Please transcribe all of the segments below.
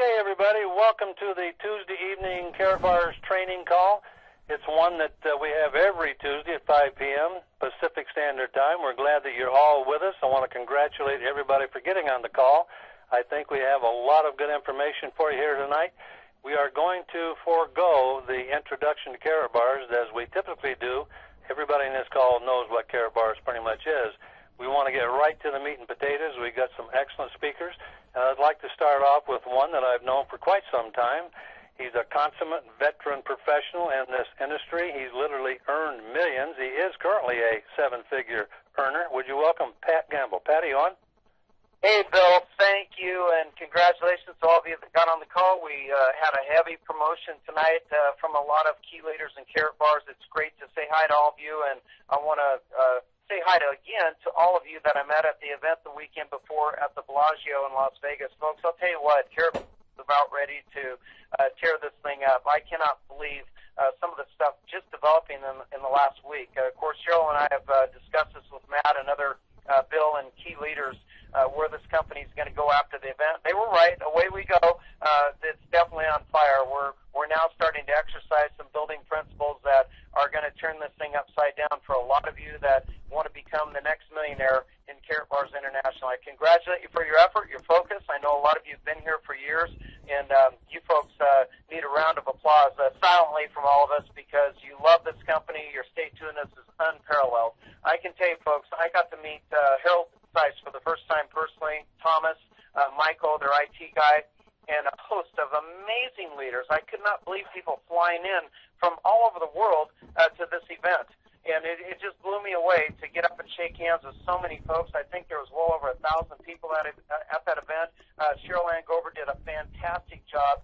Okay, everybody, welcome to the Tuesday evening Karatbars training call. It's one that we have every Tuesday at 5 p.m. Pacific Standard Time. We're glad that you're all with us. I want to congratulate everybody for getting on the call. I think we have a lot of good information for you here tonight. We are going to forego the introduction to Karatbars as we typically do. Everybody in this call knows what Karatbars pretty much is. We want to get right to the meat and potatoes. We've got some excellent speakers. I'd like to start off with one that I've known for quite some time. He's a consummate veteran professional in this industry. He's literally earned millions. He is currently a seven-figure earner. Would you welcome Pat Gamble? Pat, are you on? Hey, Bill. Thank you, and congratulations to all of you that got on the call. We had a heavy promotion tonight from a lot of key leaders in Karatbars. It's great to say hi to all of you, and I want to say hi again to all of you that I met at the event the weekend before at the Bellagio in Las Vegas. Folks, I'll tell you what, Karatbars is about ready to tear this thing up. I cannot believe some of the stuff just developing in the last week. Of course, Cheryl and I have discussed this with Matt and other Bill and key leaders where this company is going to go after the event. They were right. Away we go. It's definitely on fire. We're now starting to exercise some building principles that are going to turn this thing upside down for a lot of you that want to become the next millionaire in Karatbars International. I congratulate you for your effort, your focus. I know a lot of you have been here for years, and you folks need a round of applause silently from all of us because you love this company. Your stay tunedness is unparalleled. I can tell you, folks, I got to meet Harold Seiss for the first time personally, Thomas, Michael, their IT guy, and a host of amazing leaders. I could not believe people flying in from all over the world to this event. And it just blew me away to get up and shake hands with so many folks. I think there was well over 1,000 people at that event. Cherylanne Gober did a fantastic job.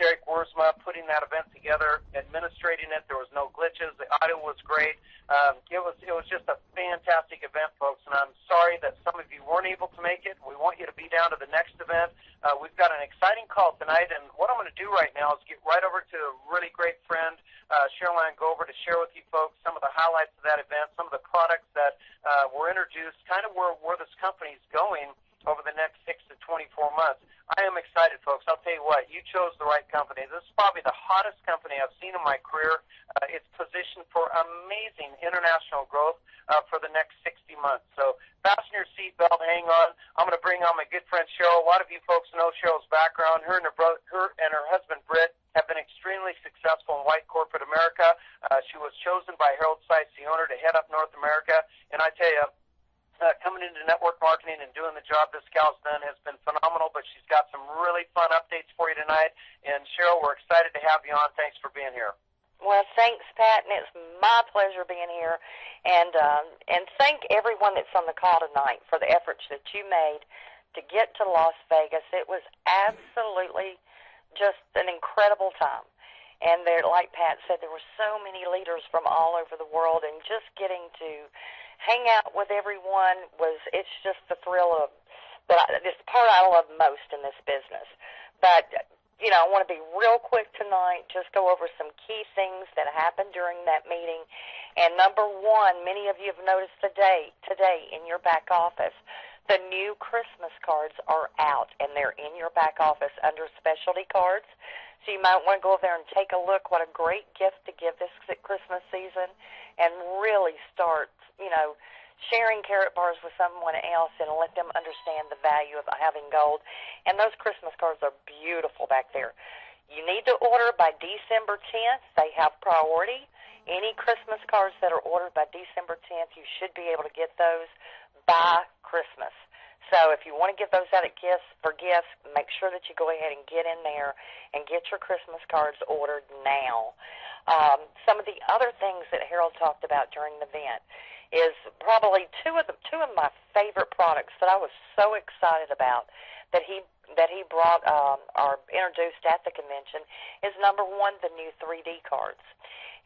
Derek Wurzma putting that event together, administrating it. There was no glitches. The audio was great. It was just a fantastic event, folks, and I'm sorry that some of you weren't able to make it. We want you to be down to the next event. We've got an exciting call tonight, and what I'm going to do right now is get right over to a really great friend, Cherylanne Gober, to share with you folks some of the highlights of that event, some of the products that were introduced, kind of where this company is going over the next 6 to 24 months. I am excited, folks. I'll tell you what, you chose the right company. This is probably the hottest company I've seen in my career. It's positioned for amazing international growth for the next 60 months. So fasten your seatbelt, hang on. I'm going to bring on my good friend Cheryl. A lot of you folks know Cheryl's background. Her and her husband Britt have been extremely successful in white corporate America. She was chosen by Harold Seiss, the owner, to head up North America. And I tell you, coming into network marketing and doing the job this gal's done has been phenomenal, but she's got some really fun updates for you tonight. And Cheryl, we're excited to have you on. Thanks for being here. Well, thanks, Pat, and it's my pleasure being here. And thank everyone that's on the call tonight for the efforts that you made to get to Las Vegas. It was absolutely just an incredible time. And there, like Pat said, there were so many leaders from all over the world, and just getting to hang out with everyone it's just the thrill of, this part I love most in this business. But, I want to be real quick tonight, just go over some key things that happened during that meeting. And number one, many of you have noticed today in your back office, the new Christmas cards are out, and they're in your back office under specialty cards. So you might want to go over there and take a look. What a great gift to give this Christmas season, and really start, sharing Karatbars with someone else and let them understand the value of having gold. And those Christmas cards are beautiful back there. You need to order by December 10th. They have priority. Any Christmas cards that are ordered by December 10th, you should be able to get those by Christmas. So if you want to give those out for gifts, make sure that you go ahead and get in there and get your Christmas cards ordered now. Some of the other things that Harold talked about during the event is probably two of my favorite products that I was so excited about that he brought or introduced at the convention is number one, the new 3D cards.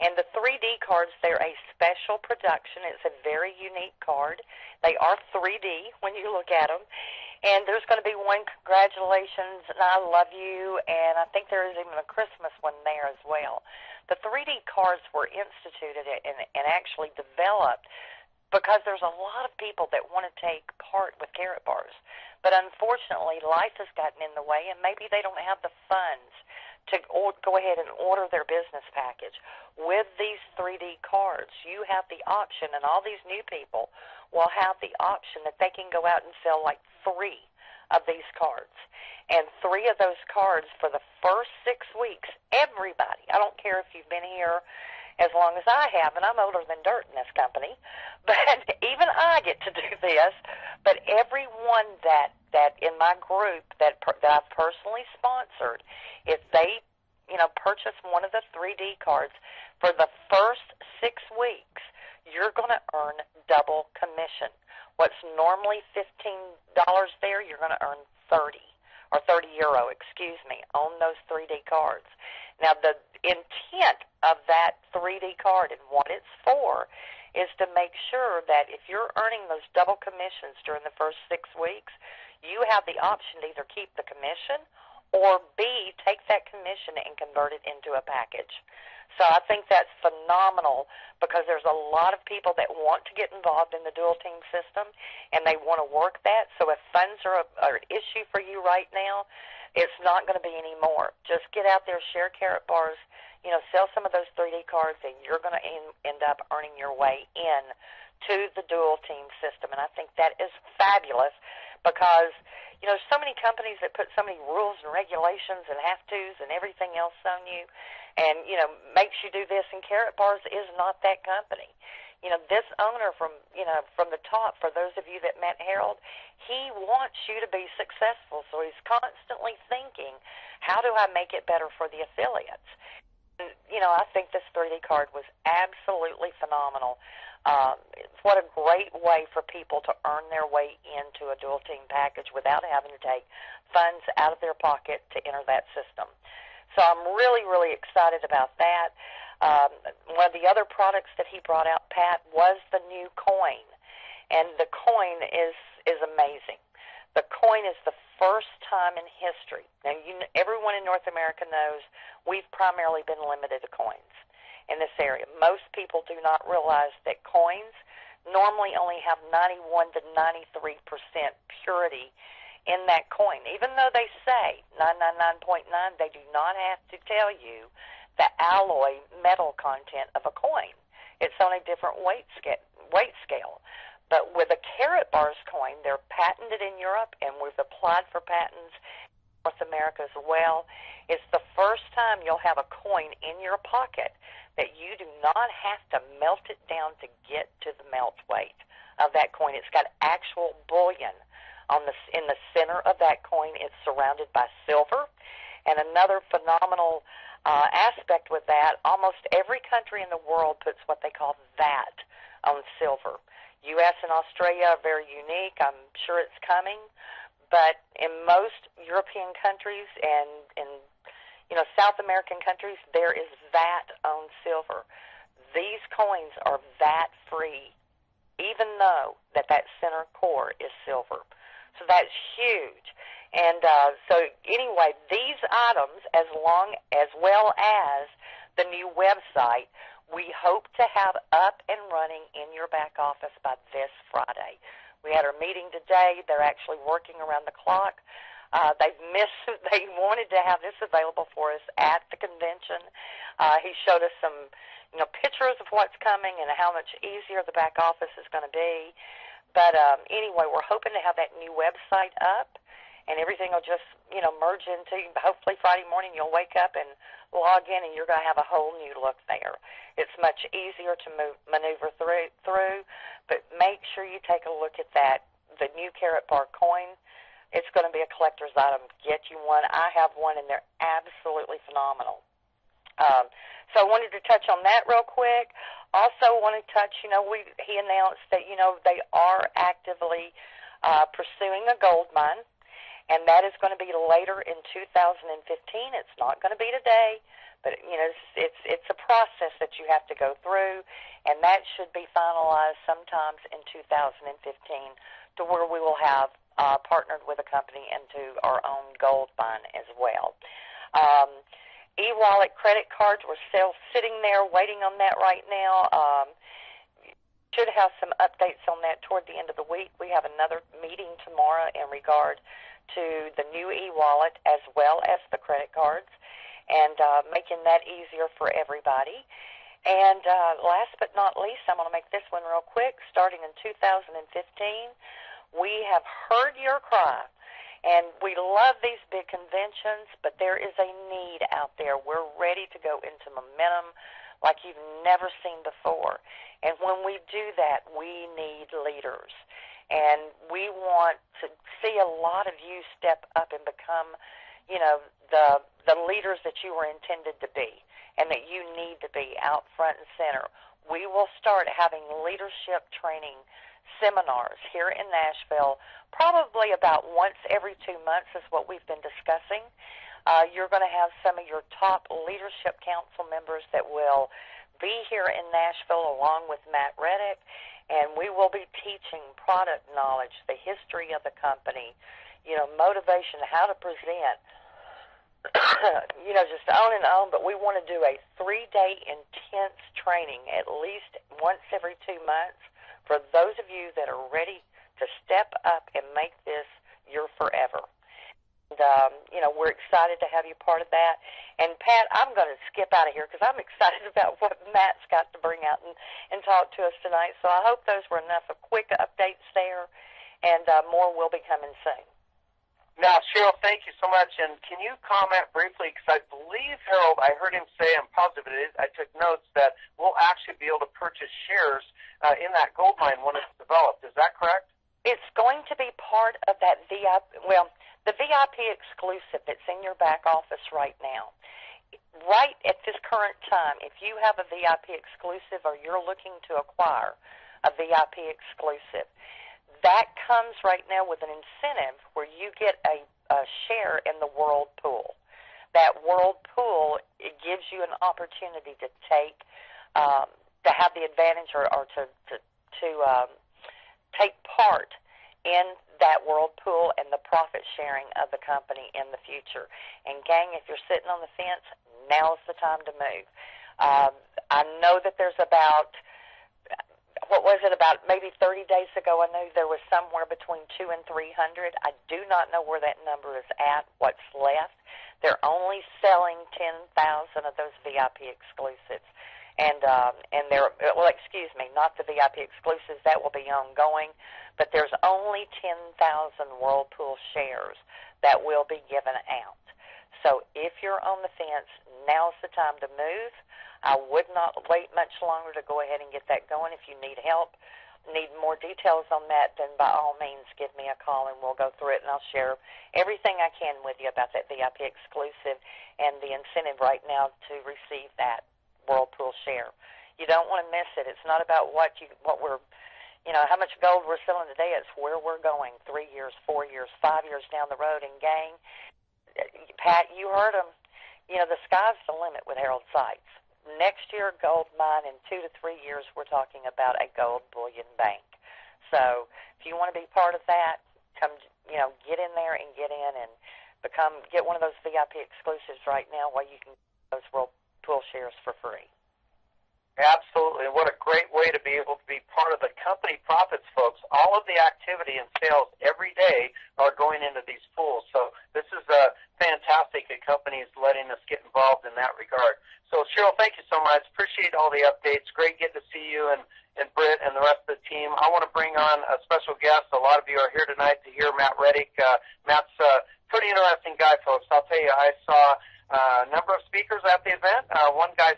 And the 3D cards, they're a special production. It's a very unique card. They are 3D when you look at them. And there's going to be one, congratulations, and I love you, and I think there is even a Christmas one there as well. The 3D cards were instituted and actually developed because there's a lot of people that want to take part with Karatbars. But unfortunately, life has gotten in the way, and maybe they don't have the funds to go ahead and order their business package. With these 3D cards, you have the option, and all these new people will have the option that they can go out and sell like 3 of these cards. And 3 of those cards for the first 6 weeks, everybody, I don't care if you've been here as long as I have, and I'm older than dirt in this company, but even I get to do this. But everyone that in my group that I've personally sponsored, if they, purchase one of the 3D cards for the first 6 weeks, you're going to earn double commission. What's normally $15 there, you're going to earn 30 or 30 euro, on those 3D cards. Now, the intent of that 3D card and what it's for is to make sure that if you're earning those double commissions during the first 6 weeks, you have the option to either keep the commission or B, take that commission and convert it into a package. So I think that's phenomenal because there's a lot of people that want to get involved in the dual team system and they want to work that. So if funds are an issue for you right now, it's not going to be anymore. Just get out there, share Karatbars, sell some of those 3D cards, and you're going to end up earning your way in to the dual team system. And I think that is fabulous because, so many companies that put so many rules and regulations and have-tos and everything else on you and, makes you do this. And Karatbars is not that company. This owner from the top, for those of you that met Harold, he wants you to be successful. So he's constantly thinking, how do I make it better for the affiliates? And, I think this 3D card was absolutely phenomenal. What a great way for people to earn their way into a dual team package without having to take funds out of their pocket to enter that system. So I'm really, really excited about that. One of the other products that he brought out, Pat, was the new coin. And the coin is amazing. The coin is the first time in history. Now, everyone in North America knows we've primarily been limited to coins in this area. Most people do not realize that coins normally only have 91 to 93% purity in that coin. Even though they say 999.9, they do not have to tell you the alloy metal content of a coin. It's on a different weight scale. But with a Karatbars coin, they're patented in Europe, and we've applied for patents in North America as well. It's the first time you'll have a coin in your pocket that you do not have to melt it down to get to the melt weight of that coin. It's got actual bullion in the center of that coin. It's surrounded by silver. And another phenomenal aspect with that, almost every country in the world puts what they call VAT on silver. U.S. and Australia are very unique. I'm sure it's coming. But in most European countries and in South American countries, there is VAT on silver. These coins are VAT-free, even though that center core is silver. So that's huge. And so anyway, these items, as well as the new website, we hope to have up and running in your back office by this Friday. We had our meeting today. They're actually working around the clock. They wanted to have this available for us at the convention. He showed us some, pictures of what's coming and how much easier the back office is going to be. But anyway, we're hoping to have that new website up, and everything will just, merge into. Hopefully Friday morning you'll wake up and log in, and you're going to have a whole new look there. It's much easier to maneuver through, but make sure you take a look at that, the new Karatbar coin. It's going to be a collector's item. Get you one. I have one, and they're absolutely phenomenal. So I wanted to touch on that real quick. Also want to touch, he announced that, they are actively pursuing a gold mine, and that is going to be later in 2015. It's not going to be today, but, it's a process that you have to go through, and that should be finalized sometimes in 2015 to where we will have partnered with a company into our own gold mine as well. E-wallet credit cards, we're still sitting there waiting on that right now. should have some updates on that toward the end of the week. We have another meeting tomorrow in regard to the new e-wallet as well as the credit cards, and making that easier for everybody. And last but not least, I'm going to make this one real quick. Starting in 2015, we have heard your cry. And we love these big conventions, but there is a need out there. We're ready to go into momentum like you've never seen before. And when we do that, we need leaders. And we want to see a lot of you step up and become, you know, the leaders that you were intended to be and that you need to be out front and center. We will start having leadership training seminars here in Nashville, probably about once every 2 months is what we've been discussing. You're going to have some of your top leadership council members that will be here in Nashville along with Matt Rettick, and we will be teaching product knowledge, the history of the company, you know, motivation, how to present, you know, just on and on. But we want to do a 3-day intense training at least once every 2 months for those of you that are ready to step up and make this your forever. And, you know, we're excited to have you part of that. And, Pat, I'm going to skip out of here because I'm excited about what Matt's got to bring out and talk to us tonight. So I hope those were enough of quick updates there, and more will be coming soon. Now, Cheryl, thank you so much. And can you comment briefly, because I believe, Harold, I heard him say, I'm positive it is, I took notes, that we'll actually be able to purchase shares in that gold mine when it's developed. Is that correct? It's going to be part of that VIP, well, the VIP exclusive that's in your back office right now. Right at this current time, if you have a VIP exclusive or you're looking to acquire a VIP exclusive, that comes right now with an incentive where you get a share in the World Pool. That World Pool, it gives you an opportunity to take, to have the advantage or to take part in that World Pool and the profit sharing of the company in the future. And gang, if you're sitting on the fence, now's the time to move. I know that there's about, what was it, about maybe 30 days ago, I knew there was somewhere between 200 and 300. I do not know where that number is at, what's left. They're only selling 10,000 of those VIP exclusives. And they're, well, excuse me, not the VIP exclusives, that will be ongoing, but there's only 10,000 Whirlpool shares that will be given out. So if you're on the fence, now's the time to move. I would not wait much longer to go ahead and get that going. If you need help, need more details on that, then by all means give me a call and we'll go through it, and I'll share everything I can with you about that VIP exclusive and the incentive right now to receive that Whirlpool share. You don't want to miss it. It's not about what we're, you know, how much gold we're selling today. It's where we're going 3 years, 4 years, 5 years down the road. And gang, Pat, you heard him. You know, the sky's the limit with Harold Sites. Next year, gold mine. In 2 to 3 years, we're talking about a gold bullion bank. So if you want to be part of that, come, you know, get in there and get in and get one of those VIP exclusives right now while you can get those Whirlpool shares for free. Absolutely. What a great way to be able to be part of the company profits, folks. All of the activity and sales every day are going into these pools. So this is fantastic that company is letting us get involved in that regard. So, Cheryl, thank you so much. Appreciate all the updates. Great getting to see you and Britt and the rest of the team. I want to bring on a special guest. A lot of you are here tonight to hear Matt Rettick. Matt's a pretty interesting guy, folks. I'll tell you, I saw a number of speakers at the event. One guy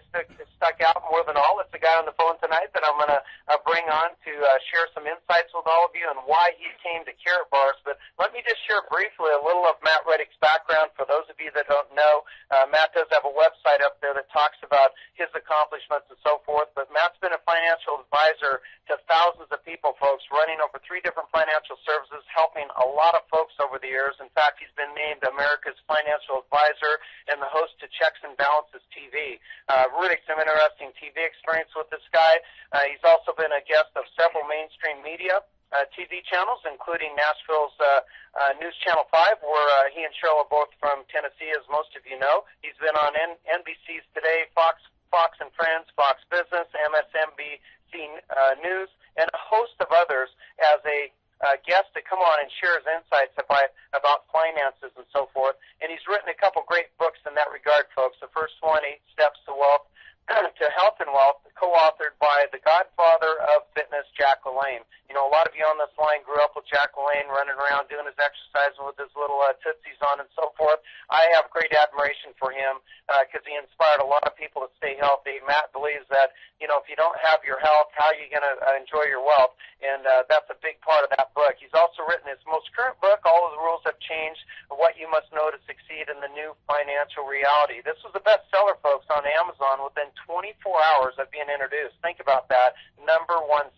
stuck out more than all. It's the guy on the phone tonight that I'm going to bring on to share some insights with all of you and why he came to Karatbars. But let me just share briefly a little of Matt Rettick's background for those of you that don't know. Matt does have a website up there that talks about his accomplishments and so forth. But Matt's been a financial advisor to thousands of people, folks, running over 3 different financial services, helping a lot of folks over the years. In fact, he's been named America's Financial Advisor and the host to Checks and Balances TV. Really some interesting TV experience with this guy. He's also been a guest of several mainstream media TV channels, including Nashville's News Channel 5, where he and Cheryl are both from Tennessee, as most of you know. He's been on NBC's Today, Fox Fox and Friends, Fox Business, MSNBC News, and a host of others as a guest to come on and share his insights about finances and so forth. And he's written a couple great books in that regard, folks. The first one, 8 Steps to Wealth, to Health and Wealth, co-authored by the godfather of fitness, Jack LaLanne. You know, a lot of you on this line grew up with Jack LaLanne running around doing his exercise with his little tootsies on and so forth. I have great admiration for him because he inspired a lot of people to stay healthy. Matt believes that, you know, if you don't have your health, how are you going to enjoy your wealth? And that's a big part of that book. He's also written his most current book, All of the Rules Have Changed, What You Must Know to Succeed in the New Financial Reality. This was a bestseller, folks, on Amazon within 24 hours of being introduced. Think about that. #1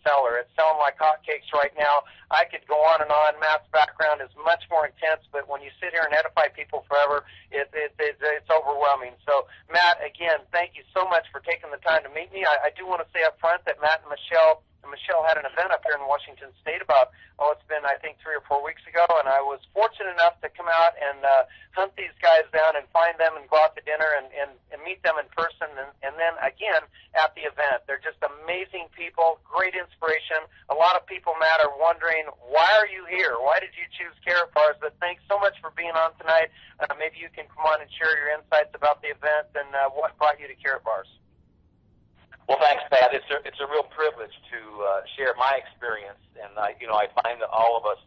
seller. It's selling like hotcakes right now. I could go on and on. Matt's background is much more intense, but when you sit here and edify people forever, it's overwhelming. So, Matt, again, thank you so much for taking the time to meet me. I do want to say up front that Matt and Michelle had an event up here in Washington State about, it's been, I think, 3 or 4 weeks ago, and I was fortunate enough to come out and hunt these guys down and find them and go out to dinner and meet them in person, and then, again, at the event. They're just amazing people, great inspiration. A lot of people, Matt, are wondering, why are you here? Why did you choose Karatbars? But thanks so much for being on tonight. Maybe you can come on and share your insights about the event and what brought you to Karatbars. Well, thanks, Pat. It's a real privilege to share my experience, and I find that all of us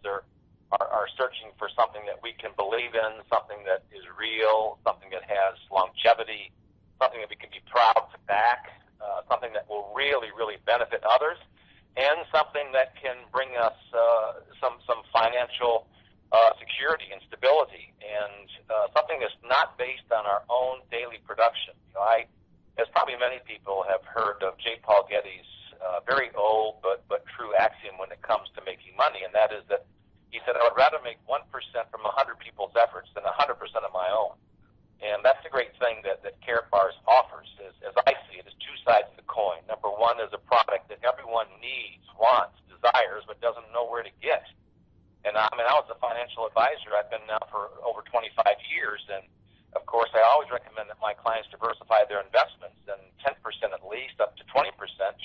are searching for something that we can believe in, something that is real, something that has longevity, something that we can be proud to back, something that will really, really benefit others, and something that can bring us some financial security and stability, and something that's not based on our own daily production. As probably many people have heard of J. Paul Getty's very old but true axiom when it comes to making money, and that is that he said, I would rather make 1% from 100 people's efforts than 100% of my own. And that's the great thing that Karatbars offers, as I see it, is 2 sides of the coin. Number one is a product that everyone needs, wants, desires, but doesn't know where to get. And I was a financial advisor. I've been now for over 25 years, and of course, I always recommend that my clients diversify their investments, and 10% at least, up to 20%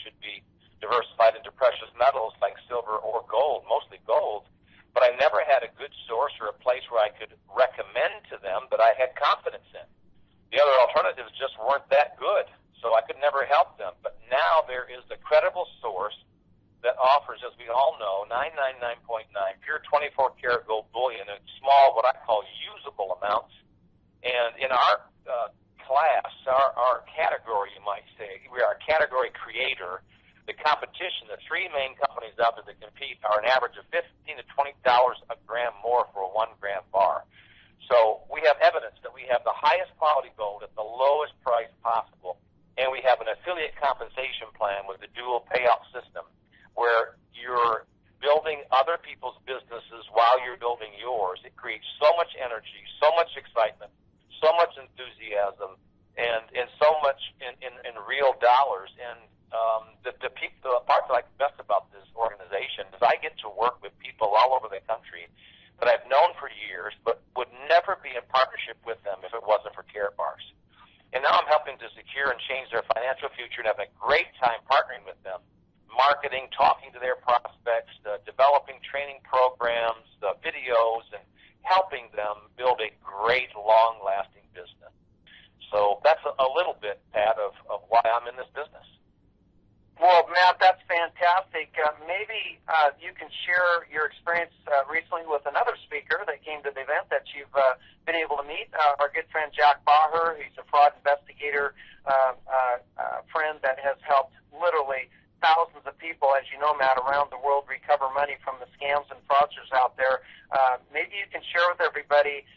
should be diversified into precious metals like silver or gold, mostly gold. But I never had a good source or a place where I could recommend to them that I had confidence in. The other alternatives just weren't that good, so I could never help them. But now there is a credible source that offers, as we all know, 999.9 pure 24-karat gold bullion in small, what I call usable amounts. And in our class, our category, you might say, we are a category creator. The competition, the 3 main companies out there that compete are an average of $15 to $20 a gram more for a 1-gram bar. So we have evidence that we have the highest quality gold at the lowest price possible, and we have an affiliate compensation plan with the dual payout system where you're building other people's businesses while you're building yours. It creates so much energy, so much excitement, so much enthusiasm, and so much in real dollars. And the part that I like best about this organization is I get to work with people all over the country that I've known for years, but would never be in partnership with them if it wasn't for Karatbars. And now I'm helping to secure and change their financial future and having a great time partnering with them, marketing, talking to their prospects, developing training programs, videos, and helping them build a great, long-lasting business. So that's a little bit, Pat, of why I'm in this business. Well, Matt, that's fantastic. Maybe you can share your experience recently with another speaker that came to the event that you've been able to meet, our good friend Jack Baher. He's a fraud investigator friend that has helped literally thousands of people, as you know, Matt, around the world recover money from the scams and fraudsters out there. Maybe you can share with everybody.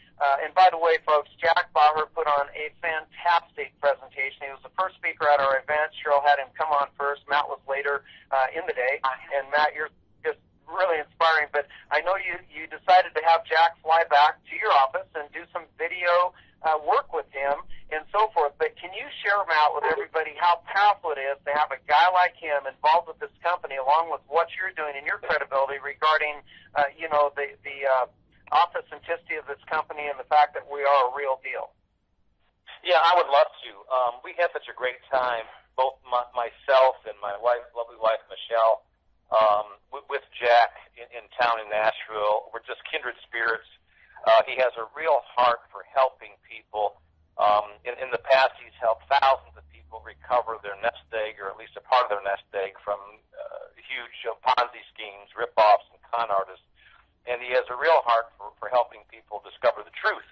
And by the way, folks, Jack Baher put on a fantastic presentation. He was the first speaker at our event. Cheryl had him come on first. Matt was later in the day. And Matt, you're just really inspiring. But I know you decided to have Jack fly back to your office and do some video work with him and so forth. But can you share, Matt, with everybody how powerful it is to have a guy like him involved with this company, along with what you're doing and your credibility regarding, the authenticity of this company and the fact that we are a real deal? Yeah, I would love to. We had such a great time, both myself and my lovely wife, Michelle, with Jack in town in Nashville. We're just kindred spirits. He has a real heart for helping people. In the past, he's helped thousands of people recover their nest egg, or at least a part of their nest egg, from huge Ponzi schemes, rip-offs, and con artists. And he has a real heart for helping people discover the truth.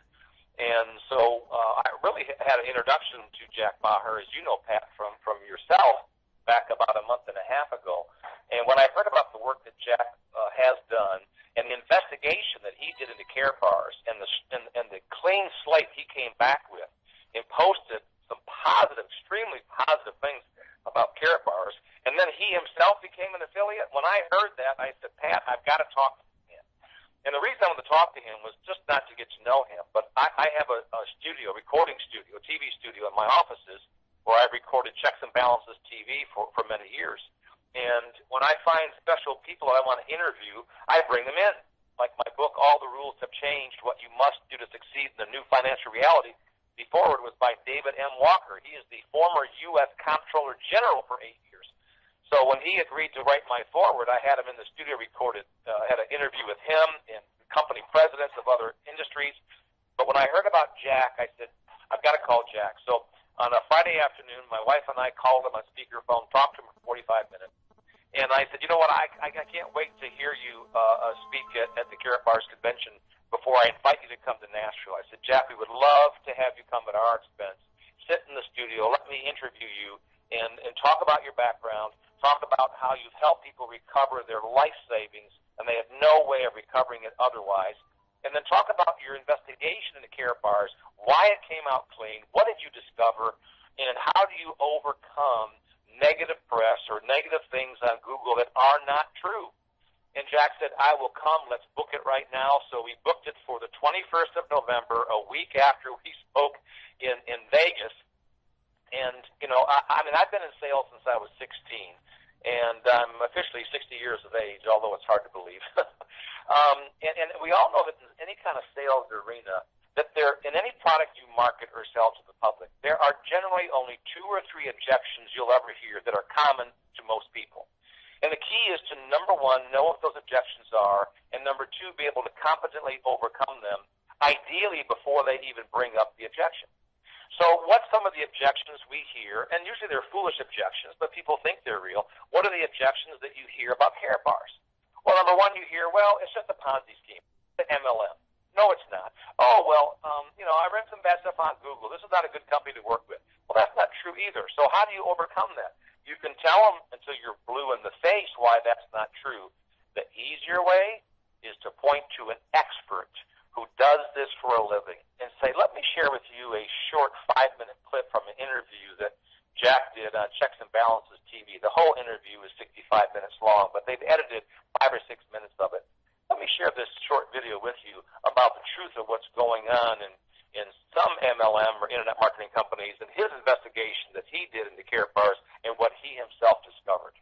And so I really had an introduction to Jack Maher, as you know, Pat, from yourself back about a month and a half ago. And when I heard about the work that Jack has done and the investigation that he did into Karatbars and the clean slate he came back with and posted some positive, extremely positive things about Karatbars, and then he himself became an affiliate, when I heard that, I said, Pat, I've got to talk to him. And the reason I wanted to talk to him was just not to get to know him, but I have a studio, recording studio, a TV studio in my offices where I've recorded Checks and Balances TV for many years. And when I find special people that I want to interview, I bring them in. Like my book, All the Rules Have Changed, What You Must Do to Succeed in the New Financial Reality. The foreword was by David M. Walker. He is the former U.S. Comptroller General for 8 years. So when he agreed to write my foreword, I had him in the studio recorded, had an interview with him and company presidents of other industries. But when I heard about Jack, I said, I've got to call Jack. So on a Friday afternoon, my wife and I called him on speakerphone, talked to him for 45 minutes. And I said, you know what, I can't wait to hear you speak at the Karatbars convention before I invite you to come to Nashville. I said, Jack, we would love to have you come at our expense. Sit in the studio, let me interview you, and talk about your background, talk about how you've helped people recover their life savings, and they have no way of recovering it otherwise. And then talk about your investigation into Karatbars, why it came out clean, what did you discover, and how do you overcome negative press or negative things on Google that are not true. And Jack said, I will come, let's book it right now. So we booked it for the 21st of November, a week after we spoke in Vegas. And, you know, I mean, I've been in sales since I was 16, and I'm officially 60 years of age, although it's hard to believe. And we all know that in any kind of sales arena, that there, in any product you market or sell to the public, there are generally only 2 or 3 objections you'll ever hear that are common to most people. And the key is to, number 1, know what those objections are, and number 2, be able to competently overcome them, ideally before they even bring up the objection. So what's some of the objections we hear? And usually they're foolish objections, but people think they're real. What are the objections that you hear about Karatbars? Well, number 1, you hear, well, it's just a Ponzi scheme, the MLM. No, it's not. Oh, well, you know, I read some bad stuff on Google. This is not a good company to work with. Well, that's not true either. So how do you overcome that? You can tell them until you're blue in the face why that's not true. The easier way is to point to an expert who does this for a living and say, let me share with you a short 5-minute clip from an interview that Jack did on Checks and Balances TV. The whole interview is 65 minutes long, but they've edited 5 or 6 minutes of it. Let me share this short video with you about the truth of what's going on in some MLM or internet marketing companies and his investigation that he did into Karatbars and what he himself discovered.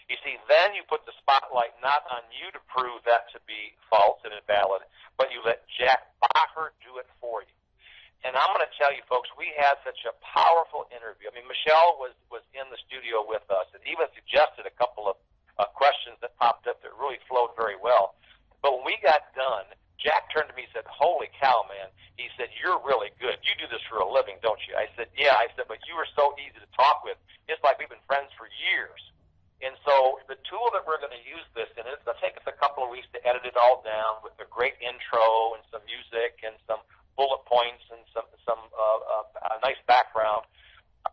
You see, then you put the spotlight not on you to prove that to be false and invalid, but you let Jack Maher do it for you. And I'm going to tell you, folks, we had such a powerful interview. I mean, Michelle was in the studio with us and even suggested a couple of questions that popped up that really flowed very well. But when we got done, Jack turned to me and said, holy cow, man. He said, you're really good. You do this for a living, don't you? I said, yeah. I said, but you are so easy to talk with. It's like we've been friends for years. And so the tool that we're going to use this in, it's going to take us a couple of weeks to edit it all down with a great intro and some music and some bullet points and some nice background.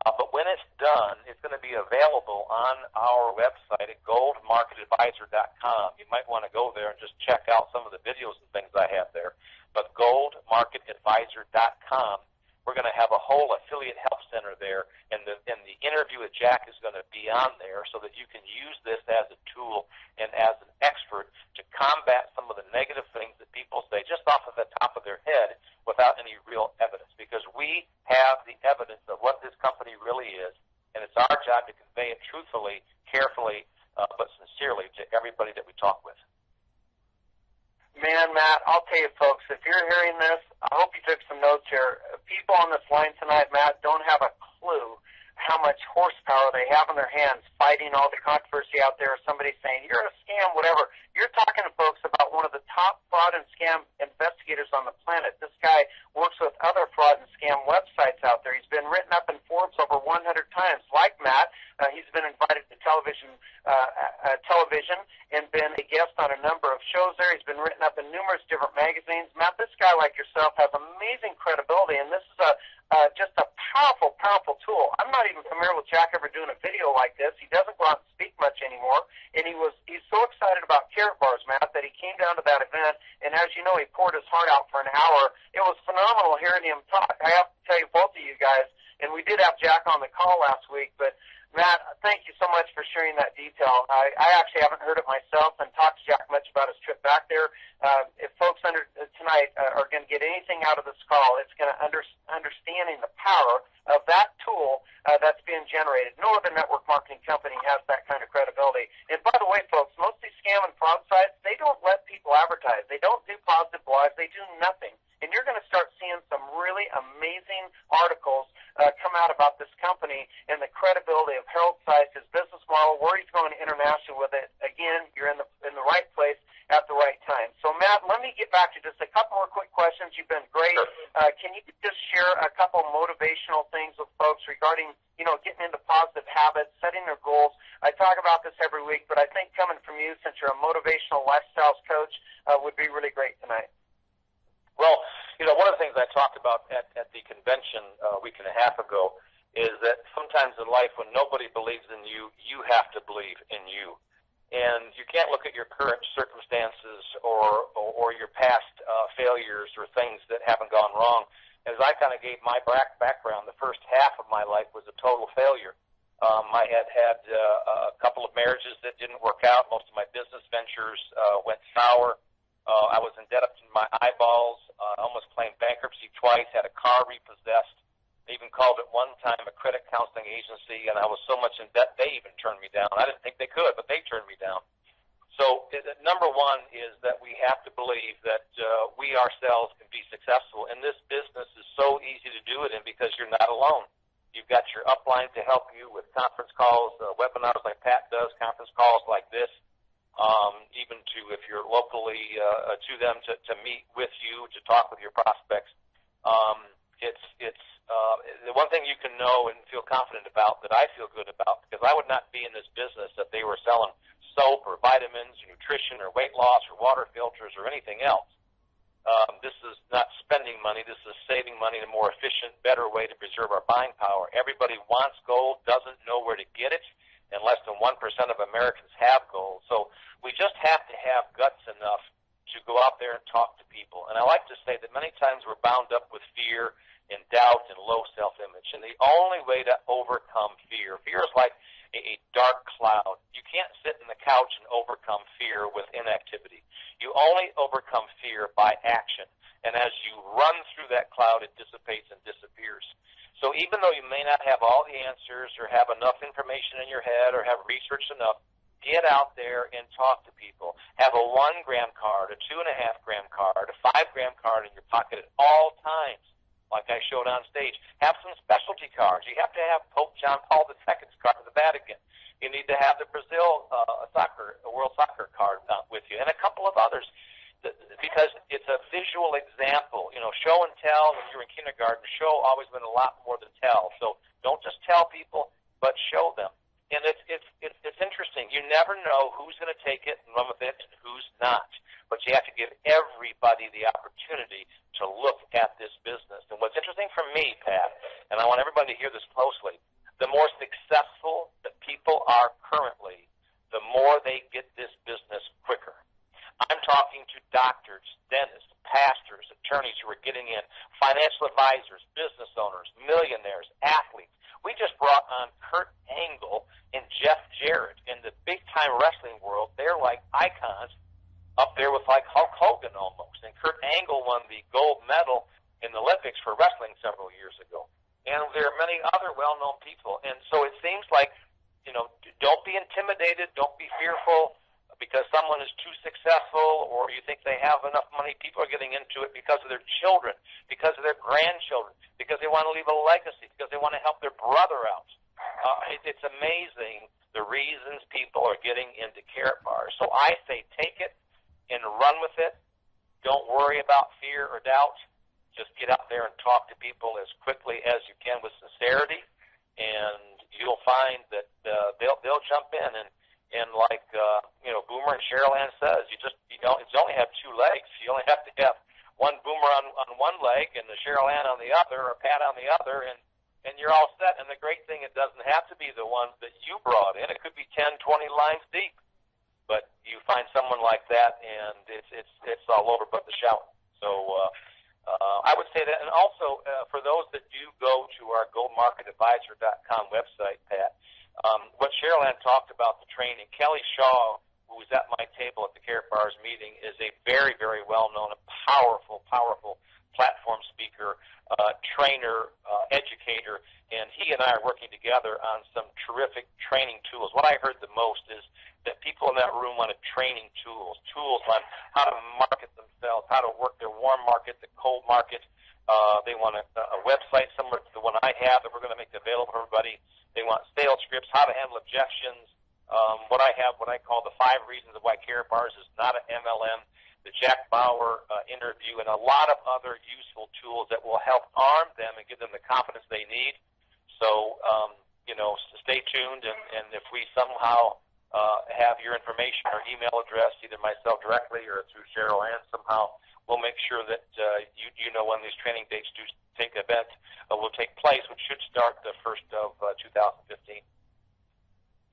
But when it's done, it's going to be available on our website at goldmarketadvisor.com. You might want to go there and just check out some of the videos and things I have there. But goldmarketadvisor.com, we're going to have a whole affiliate help center there, and the interview with Jack is going to be on there so that you can use this as a tool and as an expert to combat some of the negative things that people say just off of the top of their head without any real evidence, because we have the evidence of what this company really is, and it's our job to convey it truthfully, carefully, but sincerely to everybody that we talk with. Man, Matt, I'll tell you, folks, if you're hearing this, I hope you took some notes here. people on this line tonight, Matt, don't have a clue how much horsepower they have in their hands fighting all the controversy out there. Somebody saying, you're a scam, whatever. You're talking to folks about one of the top fraud and scam investigators on the planet. This guy works with other fraud and scam websites out there. He's been written up in Forbes over 100 times. Like Matt, he's been invited to television and been a guest on a number of shows there. He's been written up in numerous different magazines. Matt, this guy like yourself has amazing credibility, and this is just a powerful, powerful tool. I'm not even familiar with Jack ever doing a video like this. He doesn't go out and speak much anymore, and he's so excited about Karatbars, Matt, that he came down to that event, and as you know, he poured his heart out for an hour. It was phenomenal hearing him talk. I have to tell you, both of you guys, and we did have Jack on the call last week, but Matt, thank you so much for sharing that detail. I actually haven't heard it myself and talked to Jack much about his trip back there. If folks tonight are going to get anything out of this call, it's going to understanding the power of that tool that's being generated. No other network marketing company has that kind of credibility. And by the way, folks, most of these scam and fraud sites, they don't let people advertise. They don't do positive blogs. They do nothing. And you're going to start seeing some really amazing articles come out about this company and the credibility of Harold Seiss, his business model, where he's going international with it. Again, you're in the right place at the right time. So, Matt, let me get back to just a couple more quick questions. You've been great. Can you just share a couple motivational things with folks regarding, getting into positive habits, setting their goals? I talk about this every week, but I think coming from you, since you're a motivational lifestyles coach, would be really great tonight. Well, one of the things I talked about at the convention a week and a half ago is that sometimes in life when nobody believes in you, you have to believe in you. And you can't look at your current circumstances or your past failures or things that haven't gone wrong. As I kind of gave my background, the first half of my life was a total failure. I had a couple of marriages that didn't work out. Most of my business ventures went sour. I was in debt up to my eyeballs, almost claimed bankruptcy twice, had a car repossessed. They even called it one time a credit counseling agency, and I was so much in debt they even turned me down. I didn't think they could, but they turned me down. So number one is that we have to believe that we ourselves can be successful. And this business is so easy to do it in because you're not alone. You've got your upline to help you with conference calls, webinars like Pat does, conference calls like this. Even to if you're locally to them to meet with you, to talk with your prospects. It's the one thing you can know and feel confident about that I feel good about, because I would not be in this business if they were selling soap or vitamins or nutrition or weight loss or water filters or anything else. This is not spending money. This is saving money in a more efficient, better way to preserve our buying power. Everybody wants gold, doesn't know where to get it, and less than 1% of Americans have gold. So we just have to have guts enough to go out there and talk to people. And I like to say that many times we're bound up with fear and doubt and low self-image. And the only way to overcome fear is like a dark cloud. You can't sit in the couch and overcome fear with inactivity. You only overcome fear by action. And as you run through that cloud, it dissipates and disappears. So even though you may not have all the answers or have enough information in your head or have researched enough, get out there and talk to people. Have a 1-gram card, a 2.5-gram card, a 5-gram card in your pocket at all times, like I showed on stage. Have some specialty cards. You have to have Pope John Paul II's card to the Vatican. You need to have the Brazil World Soccer card with you, and a couple of others, because it's a visual example. Show and tell when you're in kindergarten. Show always been a lot more than tell. So don't just tell people, but show them. And it's interesting. You never know who's going to take it and run with it and who's not. But you have to give everybody the opportunity to look at this business. And what's interesting for me, Pat, and I want everybody to hear this closely, the more successful that people are currently, the more they get this business quicker. I'm talking to doctors, dentists, pastors, attorneys who are getting in, financial advisors, business owners, millionaires, athletes. We just brought on Kurt Angle and Jeff Jarrett in the big-time wrestling world. They're like icons up there with like Hulk Hogan almost. And Kurt Angle won the gold medal in the Olympics for wrestling several years ago. And there are many other well-known people. And so it seems like, don't be intimidated, don't be fearful. because someone is too successful, or you think they have enough money. People are getting into it because of their children, because of their grandchildren, because they want to leave a legacy, because they want to help their brother out. It's amazing the reasons people are getting into Karatbars. So I say take it and run with it. Don't worry about fear or doubt. Just get out there and talk to people as quickly as you can with sincerity, and you'll find that they'll jump in. And like Boomer and Cherylanne says, you only have two legs. You only have to have one Boomer on one leg and the Cherylanne on the other, or Pat on the other, and you're all set. And the great thing, it doesn't have to be the ones that you brought in. It could be 10, 20 lines deep. But you find someone like that, and it's all over but the shout. So I would say that. And also, for those that do go to our goldmarketadvisor.com website, Pat, what Cherylanne talked about, the training, Kelly Shaw, who was at my table at the Karatbars meeting, is a very, very well-known and powerful platform speaker, trainer, educator, and he and I are working together on some terrific training tools. What I heard the most is that people in that room wanted training tools on how to market themselves, how to work their warm market, the cold market. They want a website similar to the one I have that we're going to make available for everybody. They want sales scripts, how to handle objections. What I have, what I call the 5 reasons of why Karatbars is not an MLM, the Jack Bauer interview, and a lot of other useful tools that will help arm them and give them the confidence they need. So, stay tuned, and if we somehow have your information or email address, either myself directly or through Cherylanne somehow, we'll make sure that you know when these training dates do will take place, which should start the 1st of 2015.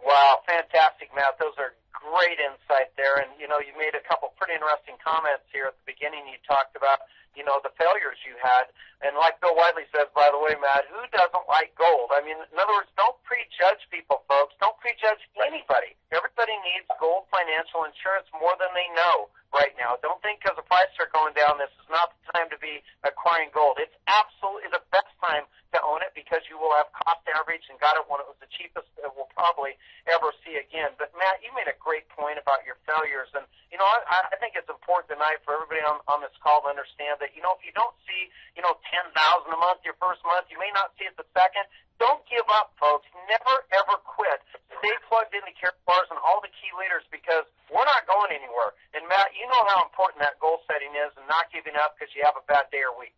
Wow, fantastic, Matt. Those are great insight there. And, you made a couple pretty interesting comments here at the beginning. You talked about, the failures you had. And like Bill Whiteley says, by the way, Matt, who doesn't like gold? I mean, in other words, don't prejudge people, folks. Don't prejudge anybody. Everybody needs gold financial insurance more than they know right now. Don't think because the prices are going down, this is not the time to be acquiring gold. It's absolutely the best time to own it because you will have cost average and got it when it was the cheapest that we'll probably ever see again. But, Matt, you made a great point about your failures. And, I think it's important tonight for everybody on this call to understand that, if you don't see, $10,000 a month your first month, you may not see it the second. Don't give up, folks. Never, ever quit. Stay plugged into Karatbars and all the key leaders because we're not going anywhere. And, Matt, you know how important that goal setting is and not giving up because you have a bad day or week.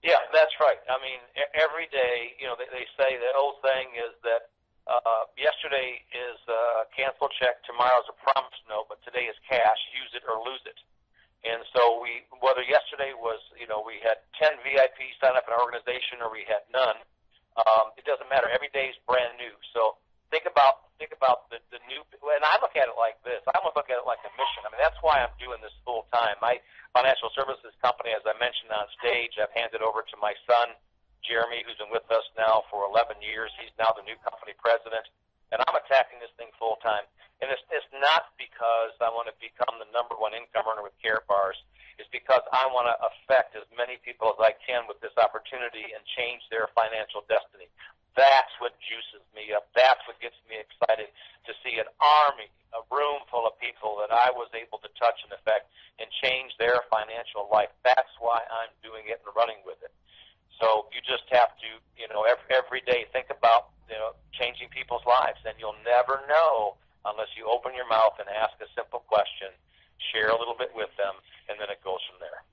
Yeah, that's right. I mean, every day, they say the old thing is that yesterday is a cancel check, tomorrow's a promise note, but today is cash. Use it or lose it. And so whether yesterday was, we had 10 VIPs sign up in our organization or we had none, it doesn't matter. Every day is brand new. So think about the new, and I look at it like this. I almost look at it like a mission. I mean, that's why I'm doing this full time. My financial services company, as I mentioned on stage, I've handed over to my son, Jeremy, who's been with us now for 11 years. He's now the new company president, and I'm attacking this thing full time. And it's not because I want to become the #1 income earner with Karatbars. It's because I want to affect as many people as I can with this opportunity and change their financial destiny. That's what juices me up. That's what gets me excited to see an army, a room full of people that I was able to touch and affect and change their financial life. That's why I'm doing it and running with it. So you just have to, every day think about, changing people's lives, and you'll never know unless you open your mouth and ask a simple question, share a little bit with them, and then it goes from there.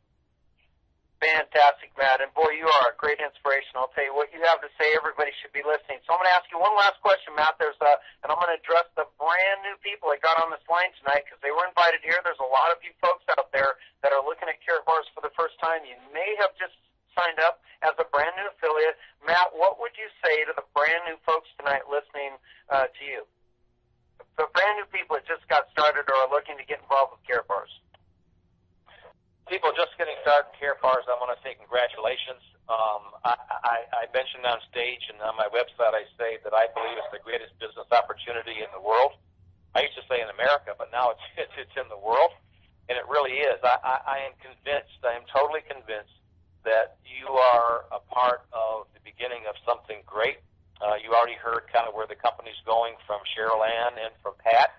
Fantastic, Matt. And, boy, you are a great inspiration. I'll tell you what you have to say. Everybody should be listening. So I'm going to ask you one last question, Matt. And I'm going to address the brand-new people that got on this line tonight because they were invited here. There's a lot of you folks out there that are looking at Karatbars for the first time. You may have just signed up as a brand-new affiliate. Matt, what would you say to the brand-new folks tonight listening to you? The brand-new people that just got started or are looking to get involved with Karatbars. People just getting started in Karatbars, I want to say congratulations. I mentioned on stage and on my website, I say that I believe it's the greatest business opportunity in the world. I used to say in America, but now it's in the world, and it really is. I am convinced, I am totally convinced that you are a part of the beginning of something great. You already heard kind of where the company's going from Cherylanne and from Pat.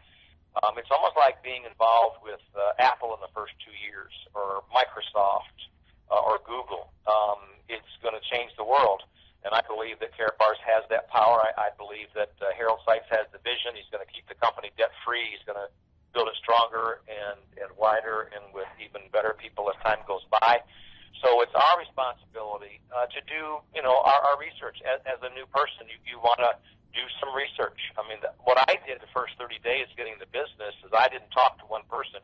It's almost like being involved with Apple in the first 2 years, or Microsoft, or Google. It's going to change the world, and I believe that Karatbars has that power. I believe that Harold Seitz has the vision. He's going to keep the company debt-free. He's going to build it stronger and wider and with even better people as time goes by. So it's our responsibility to do, our research. As a new person, you want to do some research. I mean, what I did the first 30 days getting the business is I didn't talk to one person.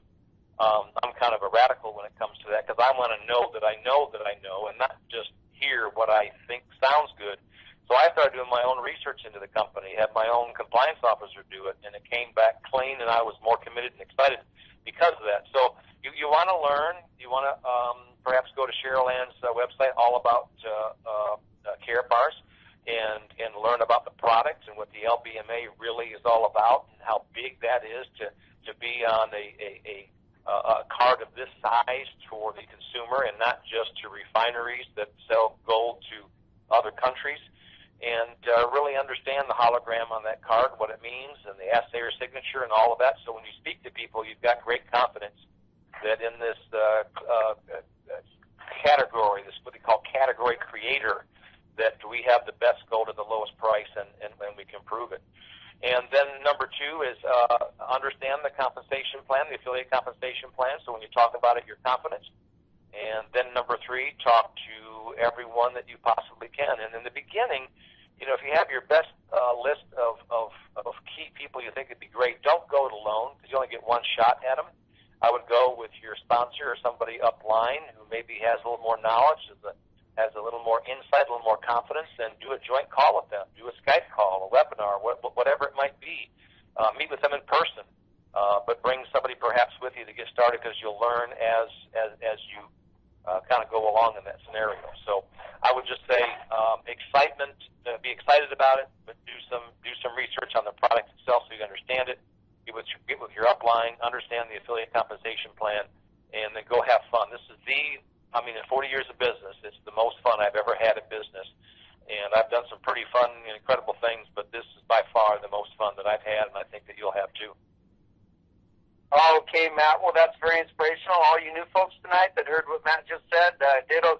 I'm kind of a radical when it comes to that because I want to know that I know that I know and not just hear what I think sounds good. So I started doing my own research into the company, had my own compliance officer do it, and it came back clean, and I was more committed and excited because of that. So you want to learn. You want to perhaps go to Cherylanne's website, all about Karatbars, and learn about the product and what the LBMA really is all about and how big that is to be on a card of this size for the consumer and not just to refineries that sell gold to other countries. And really understand the hologram on that card, what it means, and the assayer signature and all of that. So when you speak to people, you've got great confidence that in this category, this what they call category creator, that we have the best gold at the lowest price, and we can prove it. And then number 2 is understand the compensation plan, the affiliate compensation plan. So when you talk about it, you're confident. And then number 3, talk to everyone that you possibly can. And in the beginning, if you have your best list of key people you think would be great, don't go it alone because you only get one shot at them. I would go with your sponsor or somebody upline who maybe has a little more knowledge, has a little more insight, a little more confidence, and do a joint call with them. Do a Skype call, a webinar, whatever it might be. Meet with them in person, but bring somebody perhaps with you to get started because you'll learn as you kind of go along in that scenario. So I would just say excitement, be excited about it, but do some research on the product itself so you understand it. Get with your upline, understand the affiliate compensation plan, and then go have fun. This is in 40 years of business, it's the most fun I've ever had in business. And I've done some pretty fun and incredible things, but this is by far the most fun that I've had, and I think that you'll have too. Okay, Matt. Well, that's very inspirational. All you new folks tonight that heard what Matt just said, ditto.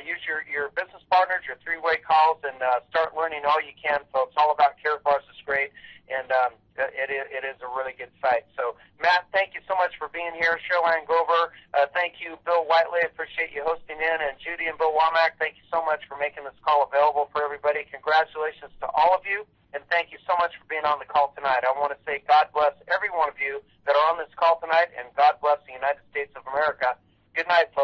Use your business partners, your 3-way calls, and start learning all you can, folks. All about Karatbars is great, and it is a really good site. So, Matt, thank you so much for being here. Cherylanne, Gober, thank you. Bill Whiteley, appreciate you hosting in, and Judy and Bill Womack, thank you so much for making this call available for everybody. Congratulations to all of you. And thank you so much for being on the call tonight. I want to say God bless every one of you that are on this call tonight, and God bless the United States of America. Good night, folks.